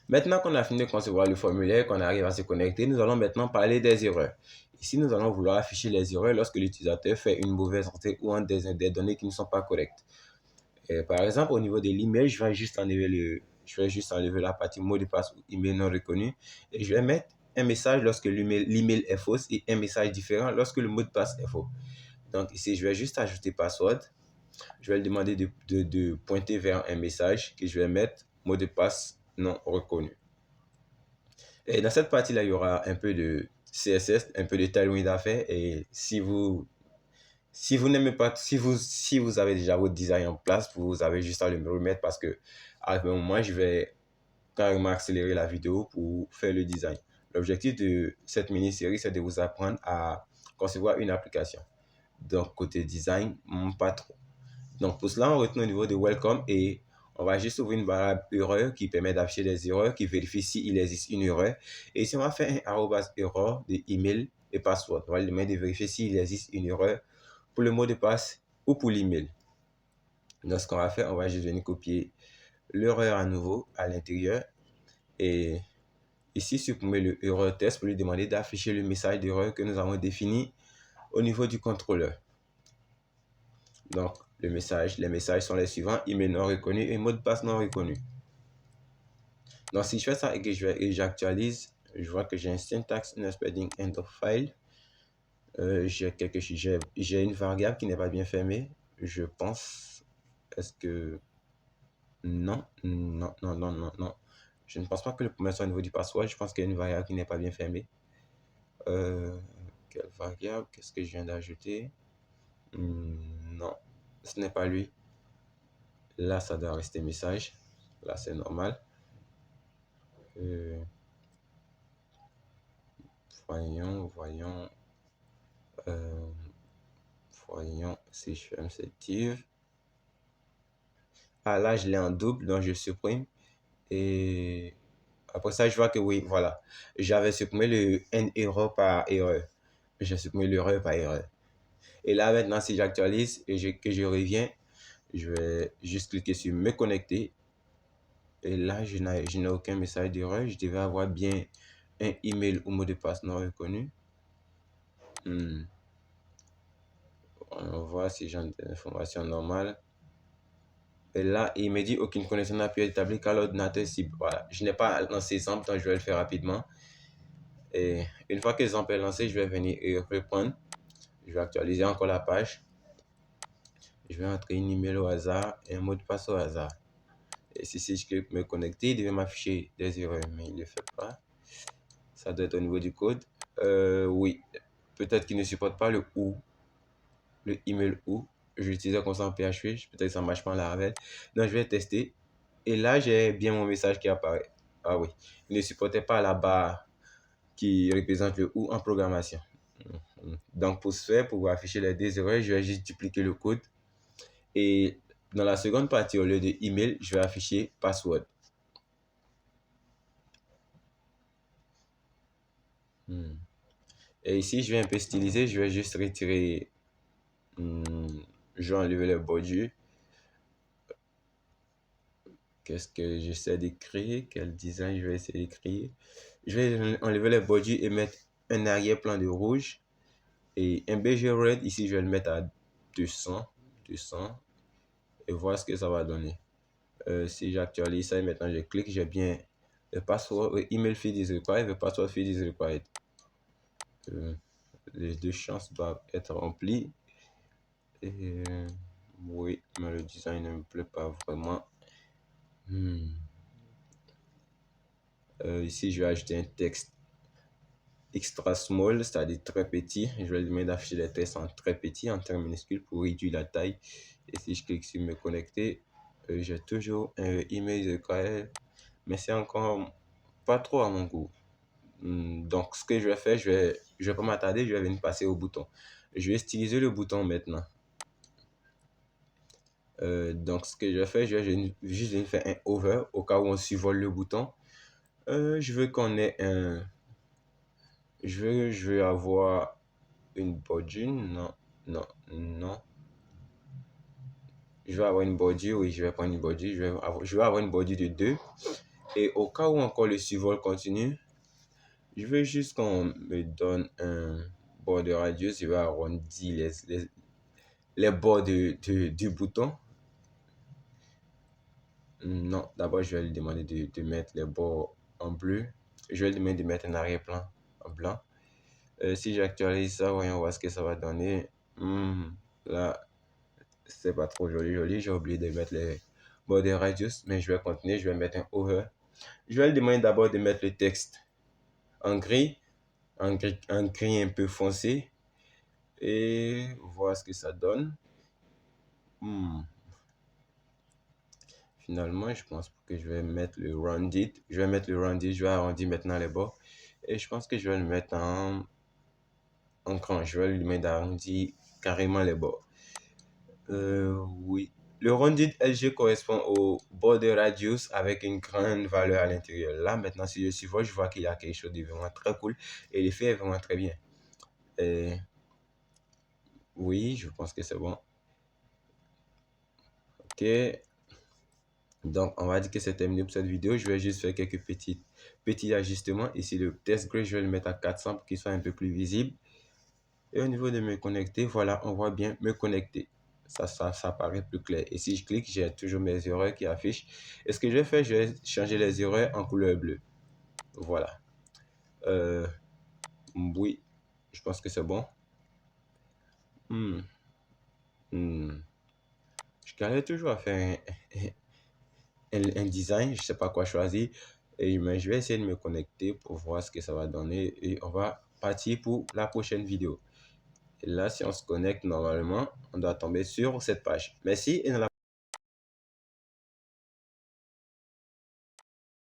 Maintenant qu'on a fini de concevoir le formulaire, qu'on arrive à se connecter, nous allons maintenant parler des erreurs. Ici, nous allons vouloir afficher les erreurs lorsque l'utilisateur fait une mauvaise entrée ou entre des données qui ne sont pas correctes. Par exemple, au niveau de l'email, je vais juste enlever la partie mot de passe ou email non reconnu et je vais mettre un message lorsque l'email est fausse et un message différent lorsque le mot de passe est faux. Donc ici, je vais juste ajouter password. Je vais lui demander de pointer vers un message que je vais mettre mot de passe non reconnu. Et dans cette partie-là, il y aura un peu de CSS, un peu de Tailwind à faire. Et si vous n'aimez pas, si vous avez déjà votre design en place, vous avez juste à le remettre parce que à un moment, je vais carrément accélérer la vidéo pour faire le design. L'objectif de cette mini-série, c'est de vous apprendre à concevoir une application. Donc, côté design, pas trop. Donc, pour cela, on retourne au niveau de welcome et on va juste ouvrir une variable erreur qui permet d'afficher les erreurs, qui vérifie s'il existe une erreur. Et ici, on va faire un arrobas error de email et password. On va lui demander de vérifier s'il existe une erreur pour le mot de passe ou pour l'email. Donc, ce qu'on va faire, on va juste venir copier l'erreur à nouveau à l'intérieur. Et ici, supprimer le erreur test pour lui demander d'afficher le message d'erreur que nous avons défini au niveau du contrôleur. Donc, les messages sont les suivants, email non reconnu et mot de passe non reconnu. Donc, si je fais ça et que j'actualise, je vois que j'ai un syntax in spelling end of file. J'ai une variable qui n'est pas bien fermée. Je pense, est-ce que non, non, non, non, non, non. Je ne pense pas que le premier soit au niveau du password. Je pense qu'il y a une variable qui n'est pas bien fermée. Quelle variable? Qu'est-ce que je viens d'ajouter? Non, ce n'est pas lui. Là, ça doit rester message. Là, c'est normal. Voyons, voyons si je fais un save. Ah, là, je l'ai en double, donc je supprime. Et après ça, je vois que oui, voilà. J'avais supprimé le N error par erreur. J'ai supprimé l'erreur par erreur. Et là, maintenant, si j'actualise et que je reviens, je vais juste cliquer sur me connecter. Et là, je n'ai aucun message d'erreur. Je devais avoir bien un email ou mot de passe non reconnu. On va voir si j'ai des informations normales. Et là, il me dit aucune connexion n'a pu être établie car l'ordinateur cible. Voilà, je n'ai pas lancé exemple, donc je vais le faire rapidement. Et une fois que l'exemple est lancé, je vais venir et reprendre. Je vais actualiser encore la page. Je vais entrer une email au hasard et un mot de passe au hasard. Et si je clique me connecter, il devait m'afficher des erreurs, mais il ne le fait pas. Ça doit être au niveau du code. Oui, peut-être qu'il ne supporte pas le ou, le email ou. Je l'utilisais comme ça en PHP, peut-être que ça ne marche pas en Laravel. Donc, je vais tester. Et là, j'ai bien mon message qui apparaît. Ah oui, il ne supportait pas la barre qui représente le ou en programmation. Donc, pour ce faire, pour afficher les deux erreurs, je vais juste dupliquer le code. Et dans la seconde partie, au lieu de email, je vais afficher password. Et ici, je vais un peu styliser. Je vais juste retirer. Je vais enlever le bordure. Qu'est-ce que j'essaie d'écrire? Quel design je vais essayer d'écrire? Je vais enlever les bordures et mettre un arrière-plan de rouge. Et un beige red, ici, je vais le mettre à 200. Et voir ce que ça va donner. Si j'actualise ça et maintenant je clique, j'ai bien le password, email field is required, le password field is required. Les deux chances doivent être remplies. Et oui, mais le design ne me plaît pas vraiment. Ici, je vais ajouter un texte extra small, c'est-à-dire très petit. Je vais lui demander d'afficher les textes en très petit, en très minuscule pour réduire la taille. Et si je clique sur me connecter, j'ai toujours un email required, mais c'est encore pas trop à mon goût. Donc, ce que je vais faire, je vais pas m'attarder, je vais venir passer au bouton. Je vais styliser le bouton maintenant. Donc, ce que je vais faire, je vais juste venir faire un hover au cas où on survole le bouton. Je veux qu'on ait un... Je veux avoir une bordure. Non. Je vais avoir une bordure, oui, je vais prendre une bordure. Je vais avoir une bordure de 2. Et au cas où encore le survol continue, je veux juste qu'on me donne un bord de radius. Je vais arrondir les bords du bouton. Non, d'abord, je vais lui demander de mettre les bords en bleu. Je vais lui demander de mettre un arrière-plan en blanc. Si j'actualise ça, voyons voir ce que ça va donner. Là, c'est pas trop joli. J'ai oublié de mettre les bords de radius, mais je vais continuer. Je vais mettre un over. Je vais lui demander d'abord de mettre le texte en gris, en gris un peu foncé, et voir ce que ça donne. Finalement, je pense que je vais mettre le rounded. Je vais arrondir maintenant les bords. Et je pense que je vais le mettre en grand. Je vais lui mettre d'arrondir carrément les bords. Oui. Le rounded LG correspond au bord de radius avec une grande valeur à l'intérieur. Là, maintenant, si je survole, je vois qu'il y a quelque chose de vraiment très cool. Et l'effet est vraiment très bien. Oui, je pense que c'est bon. Ok. Donc, on va dire que c'est terminé pour cette vidéo. Je vais juste faire quelques petits ajustements. Ici, le test gray, je vais le mettre à 400 pour qu'il soit un peu plus visible. Et au niveau de me connecter, voilà, on voit bien me connecter. Ça paraît plus clair. Et si je clique, j'ai toujours mes erreurs qui affichent. Et ce que je vais faire, je vais changer les erreurs en couleur bleue. Voilà. Oui, je pense que c'est bon. Je galère toujours à faire un design, je sais pas quoi choisir. Mais je vais essayer de me connecter pour voir ce que ça va donner. Et on va partir pour la prochaine vidéo. Et là, si on se connecte normalement, on doit tomber sur cette page. Merci et dans la